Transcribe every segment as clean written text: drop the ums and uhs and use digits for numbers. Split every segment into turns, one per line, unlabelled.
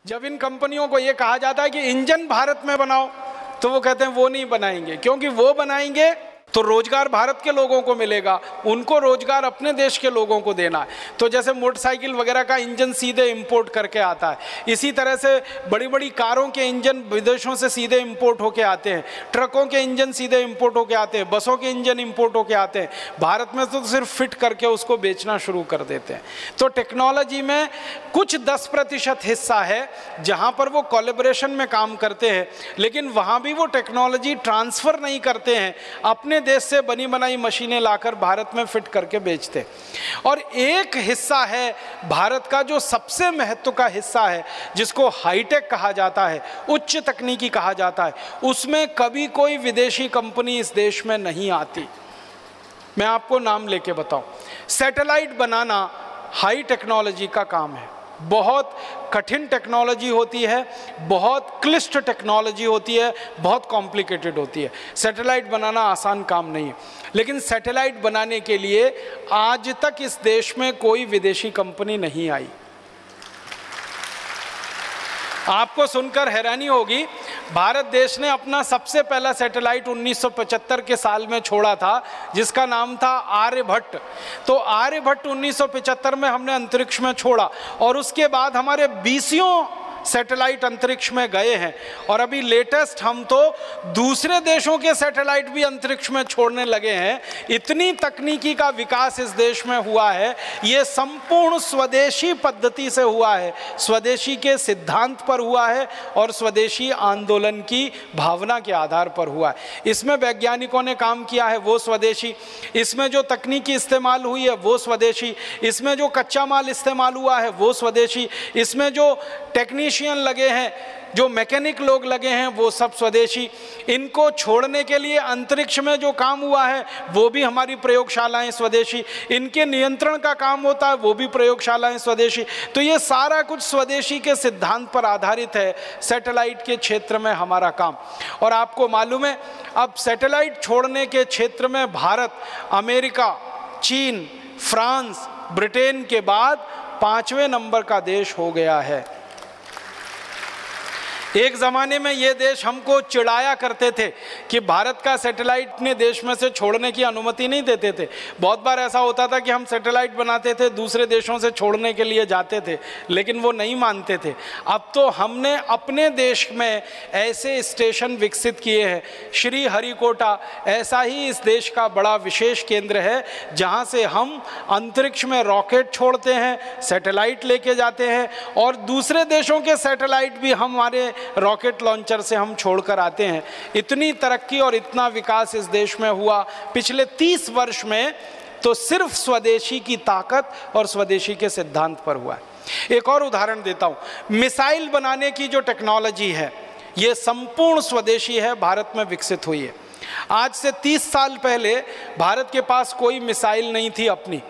जब इन कंपनियों को ये कहा जाता है कि इंजन भारत में बनाओ, तो वो कहते हैं वो नहीं बनाएंगे, क्योंकि वो बनाएंगे तो रोजगार भारत के लोगों को मिलेगा, उनको रोजगार अपने देश के लोगों को देना है। तो जैसे मोटरसाइकिल वगैरह का इंजन सीधे इंपोर्ट करके आता है, इसी तरह से बड़ी बड़ी कारों के इंजन विदेशों से सीधे इंपोर्ट होके आते हैं, ट्रकों के इंजन सीधे इंपोर्ट होके आते हैं, बसों के इंजन इंपोर्ट होके आते हैं। भारत में तो सिर्फ फिट करके उसको बेचना शुरू कर देते हैं। तो टेक्नोलॉजी में कुछ 10% हिस्सा है जहाँ पर वो कोलैबोरेशन में काम करते हैं, लेकिन वहाँ भी वो टेक्नोलॉजी ट्रांसफ़र नहीं करते हैं, अपने देश से बनी बनाई मशीनें लाकर भारत में फिट करके बेचते। और एक हिस्सा है भारत का जो सबसे महत्व का हिस्सा है, जिसको हाईटेक कहा जाता है, उच्च तकनीकी कहा जाता है, उसमें कभी कोई विदेशी कंपनी इस देश में नहीं आती। मैं आपको नाम लेके बताऊं, सैटेलाइट बनाना हाई टेक्नोलॉजी का काम है, बहुत कठिन टेक्नोलॉजी होती है, बहुत क्लिष्ट टेक्नोलॉजी होती है, बहुत कॉम्प्लिकेटेड होती है। सैटेलाइट बनाना आसान काम नहीं है, लेकिन सैटेलाइट बनाने के लिए आज तक इस देश में कोई विदेशी कंपनी नहीं आई। आपको सुनकर हैरानी होगी, भारत देश ने अपना सबसे पहला सैटेलाइट 1975 के साल में छोड़ा था, जिसका नाम था आर्यभट्ट। तो आर्यभट्ट 1975 में हमने अंतरिक्ष में छोड़ा, और उसके बाद हमारे 20 सैटेलाइट अंतरिक्ष में गए हैं, और अभी लेटेस्ट हम तो दूसरे देशों के सैटेलाइट भी अंतरिक्ष में छोड़ने लगे हैं। इतनी तकनीकी का विकास इस देश में हुआ है, ये संपूर्ण स्वदेशी पद्धति से हुआ है, स्वदेशी के सिद्धांत पर हुआ है और स्वदेशी आंदोलन की भावना के आधार पर हुआ है। इसमें वैज्ञानिकों ने काम किया है, वो स्वदेशी, इसमें जो तकनीकी इस्तेमाल हुई है वो स्वदेशी, इसमें जो कच्चा माल इस्तेमाल हुआ है वो स्वदेशी, इसमें जो टेक्नीशियन लगे हैं, जो मैकेनिक लोग लगे हैं, वो सब स्वदेशी। इनको छोड़ने के लिए अंतरिक्ष में जो काम हुआ है वो भी हमारी प्रयोगशालाएं स्वदेशी, इनके नियंत्रण का काम होता है वो भी प्रयोगशालाएं स्वदेशी। तो ये सारा कुछ स्वदेशी के सिद्धांत पर आधारित है सैटेलाइट के क्षेत्र में हमारा काम। और आपको मालूम है, अब सैटेलाइट छोड़ने के क्षेत्र में भारत अमेरिका, चीन, फ्रांस, ब्रिटेन के बाद 5वें नंबर का देश हो गया है। एक ज़माने में ये देश हमको चिढ़ाया करते थे कि भारत का सैटेलाइट अपने देश में से छोड़ने की अनुमति नहीं देते थे। बहुत बार ऐसा होता था कि हम सैटेलाइट बनाते थे, दूसरे देशों से छोड़ने के लिए जाते थे, लेकिन वो नहीं मानते थे। अब तो हमने अपने देश में ऐसे स्टेशन विकसित किए हैं। श्री हरिकोटा ऐसा ही इस देश का बड़ा विशेष केंद्र है, जहाँ से हम अंतरिक्ष में रॉकेट छोड़ते हैं, सैटेलाइट लेके जाते हैं, और दूसरे देशों के सैटेलाइट भी हमारे रॉकेट लॉन्चर से हम छोड़कर आते हैं। इतनी तरक्की और इतना विकास इस देश में हुआ पिछले 30 वर्ष में, तो सिर्फ स्वदेशी की ताकत और स्वदेशी के सिद्धांत पर हुआ है। एक और उदाहरण देता हूँ, मिसाइल बनाने की जो टेक्नोलॉजी है ये संपूर्ण स्वदेशी है, भारत में विकसित हुई है। आज से 30 साल पहले भारत के पास कोई मिसाइल नहीं थी अपनी,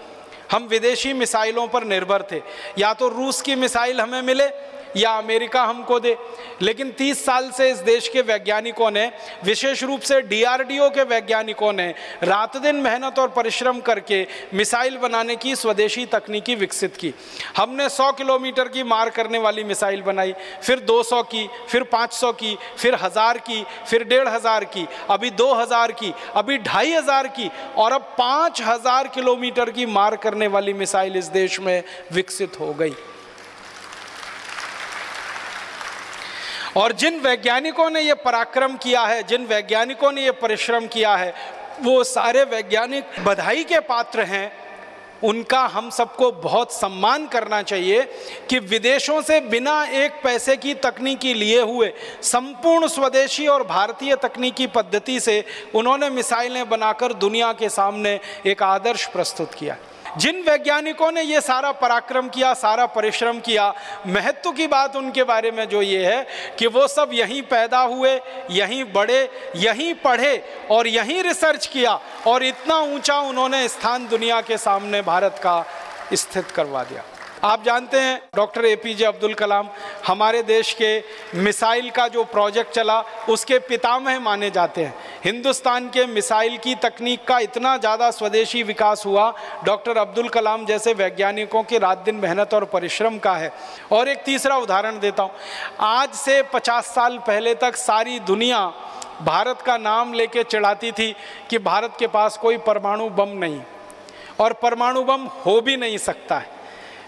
हम विदेशी मिसाइलों पर निर्भर थे। या तो रूस की मिसाइल हमें मिले या अमेरिका हमको दे। लेकिन 30 साल से इस देश के वैज्ञानिकों ने, विशेष रूप से DRDO के वैज्ञानिकों ने रात दिन मेहनत और परिश्रम करके मिसाइल बनाने की स्वदेशी तकनीकी विकसित की। हमने 100 किलोमीटर की मार करने वाली मिसाइल बनाई, फिर 200 की, फिर 500 की, फिर 1000 की, फिर 1500 की, अभी 2000 की, अभी 2500 की, और अब 5000 किलोमीटर की मार करने वाली मिसाइल इस देश में विकसित हो गई। और जिन वैज्ञानिकों ने ये पराक्रम किया है, जिन वैज्ञानिकों ने ये परिश्रम किया है, वो सारे वैज्ञानिक बधाई के पात्र हैं। उनका हम सबको बहुत सम्मान करना चाहिए कि विदेशों से बिना एक पैसे की तकनीकी लिए हुए संपूर्ण स्वदेशी और भारतीय तकनीकी पद्धति से उन्होंने मिसाइलें बनाकर दुनिया के सामने एक आदर्श प्रस्तुत किया। जिन वैज्ञानिकों ने ये सारा पराक्रम किया, सारा परिश्रम किया, महत्व की बात उनके बारे में जो ये है कि वो सब यहीं पैदा हुए, यहीं बढ़े, यहीं पढ़े और यहीं रिसर्च किया, और इतना ऊंचा उन्होंने स्थान दुनिया के सामने भारत का स्थित करवा दिया। आप जानते हैं डॉक्टर APJ अब्दुल कलाम हमारे देश के मिसाइल का जो प्रोजेक्ट चला उसके पितामह माने जाते हैं। हिंदुस्तान के मिसाइल की तकनीक का इतना ज़्यादा स्वदेशी विकास हुआ, डॉक्टर अब्दुल कलाम जैसे वैज्ञानिकों की रात दिन मेहनत और परिश्रम का है। और एक तीसरा उदाहरण देता हूँ, आज से 50 साल पहले तक सारी दुनिया भारत का नाम लेके चिढ़ाती थी कि भारत के पास कोई परमाणु बम नहीं और परमाणु बम हो भी नहीं सकता है।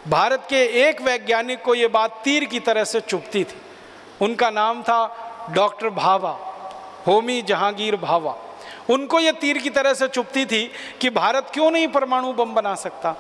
भारत के एक वैज्ञानिक को ये बात तीर की तरह से चुभती थी, उनका नाम था डॉक्टर भाभा, होमी जहांगीर भाभा। उनको ये तीर की तरह से चुभती थी कि भारत क्यों नहीं परमाणु बम बना सकता,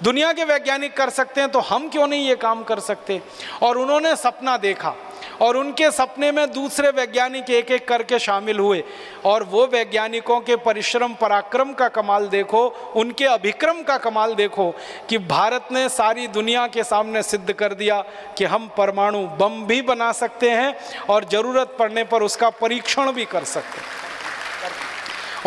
दुनिया के वैज्ञानिक कर सकते हैं तो हम क्यों नहीं ये काम कर सकते। और उन्होंने सपना देखा और उनके सपने में दूसरे वैज्ञानिक एक एक करके शामिल हुए और वो वैज्ञानिकों के परिश्रम पराक्रम का कमाल देखो, उनके अभिक्रम का कमाल देखो कि भारत ने सारी दुनिया के सामने सिद्ध कर दिया कि हम परमाणु बम भी बना सकते हैं और ज़रूरत पड़ने पर उसका परीक्षण भी कर सकते हैं।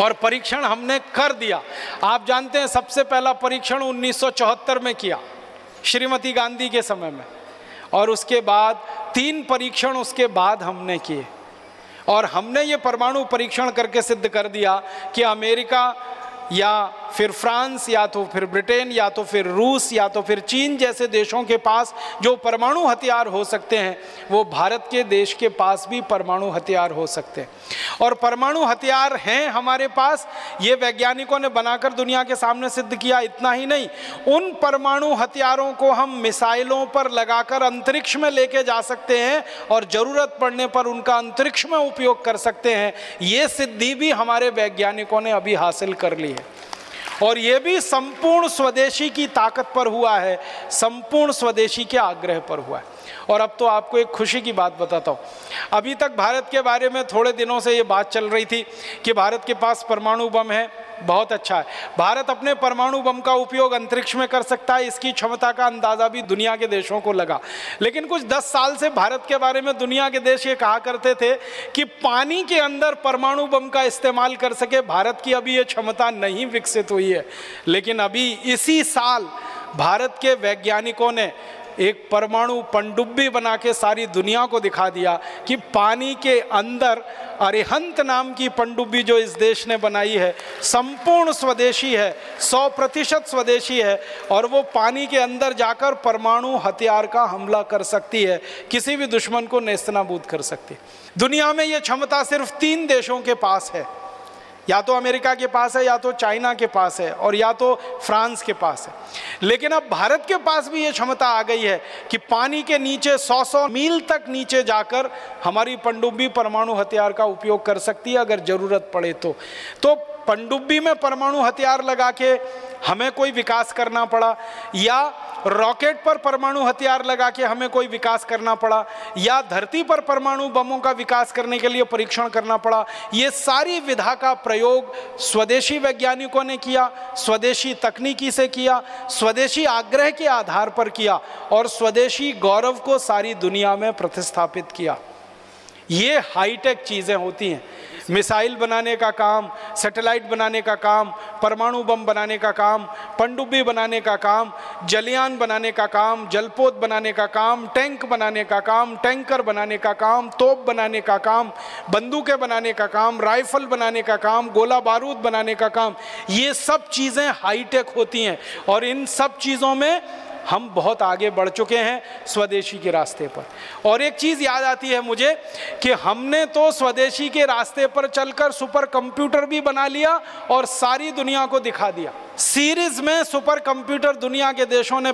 और परीक्षण हमने कर दिया। आप जानते हैं सबसे पहला परीक्षण 1974 में किया श्रीमती गांधी के समय में, और उसके बाद 3 परीक्षण उसके बाद हमने किए और हमने ये परमाणु परीक्षण करके सिद्ध कर दिया कि अमेरिका या फिर फ्रांस या तो फिर ब्रिटेन या तो फिर रूस या तो फिर चीन जैसे देशों के पास जो परमाणु हथियार हो सकते हैं, वो भारत के देश के पास भी परमाणु हथियार हो सकते हैं। और परमाणु हथियार हैं हमारे पास, ये वैज्ञानिकों ने बनाकर दुनिया के सामने सिद्ध किया। इतना ही नहीं, उन परमाणु हथियारों को हम मिसाइलों पर लगाकर अंतरिक्ष में लेके जा सकते हैं और ज़रूरत पड़ने पर उनका अंतरिक्ष में उपयोग कर सकते हैं। ये सिद्धि भी हमारे वैज्ञानिकों ने अभी हासिल कर ली है और ये भी संपूर्ण स्वदेशी की ताकत पर हुआ है, संपूर्ण स्वदेशी के आग्रह पर हुआ है। और अब तो आपको एक खुशी की बात बताता हूँ, अभी तक भारत के बारे में थोड़े दिनों से ये बात चल रही थी कि भारत के पास परमाणु बम है, बहुत अच्छा है, भारत अपने परमाणु बम का उपयोग अंतरिक्ष में कर सकता है, इसकी क्षमता का अंदाज़ा भी दुनिया के देशों को लगा। लेकिन कुछ 10 साल से भारत के बारे में दुनिया के देश ये कहा करते थे कि पानी के अंदर परमाणु बम का इस्तेमाल कर सके, भारत की अभी ये क्षमता नहीं विकसित हुई है। लेकिन अभी इसी साल भारत के वैज्ञानिकों ने एक परमाणु पनडुब्बी बना के सारी दुनिया को दिखा दिया कि पानी के अंदर अरिहंत नाम की पनडुब्बी जो इस देश ने बनाई है संपूर्ण स्वदेशी है, 100% स्वदेशी है और वो पानी के अंदर जाकर परमाणु हथियार का हमला कर सकती है, किसी भी दुश्मन को नेस्तनाबूद कर सकती है। दुनिया में ये क्षमता सिर्फ 3 देशों के पास है, या तो अमेरिका के पास है, या तो चाइना के पास है और या तो फ्रांस के पास है। लेकिन अब भारत के पास भी ये क्षमता आ गई है कि पानी के नीचे 100 मील तक नीचे जाकर हमारी पनडुब्बी परमाणु हथियार का उपयोग कर सकती है अगर ज़रूरत पड़े तो पनडुब्बी में परमाणु हथियार लगा के हमें कोई विकास करना पड़ा, या रॉकेट पर परमाणु हथियार लगा के हमें कोई विकास करना पड़ा, या धरती पर परमाणु बमों का विकास करने के लिए परीक्षण करना पड़ा, ये सारी विधा का प्रयोग स्वदेशी वैज्ञानिकों ने किया, स्वदेशी तकनीकी से किया, स्वदेशी आग्रह के आधार पर किया और स्वदेशी गौरव को सारी दुनिया में प्रतिस्थापित किया। ये हाईटेक चीज़ें होती हैं। मिसाइल बनाने का काम, सैटेलाइट बनाने का काम, परमाणु बम बनाने का काम, पनडुब्बी बनाने का काम, जलयान बनाने का काम, जलपोत बनाने का काम, टैंक बनाने का काम, टैंकर बनाने का काम, तोप बनाने का काम, बंदूकें बनाने का काम, राइफल बनाने का काम, गोला बारूद बनाने का काम, ये सब चीज़ें हाईटेक होती हैं और इन सब चीज़ों में हम बहुत आगे बढ़ चुके हैं स्वदेशी के रास्ते पर। और एक चीज़ याद आती है मुझे कि हमने तो स्वदेशी के रास्ते पर चलकर सुपर कंप्यूटर भी बना लिया और सारी दुनिया को दिखा दिया। सीरीज में सुपर कंप्यूटर दुनिया के देशों ने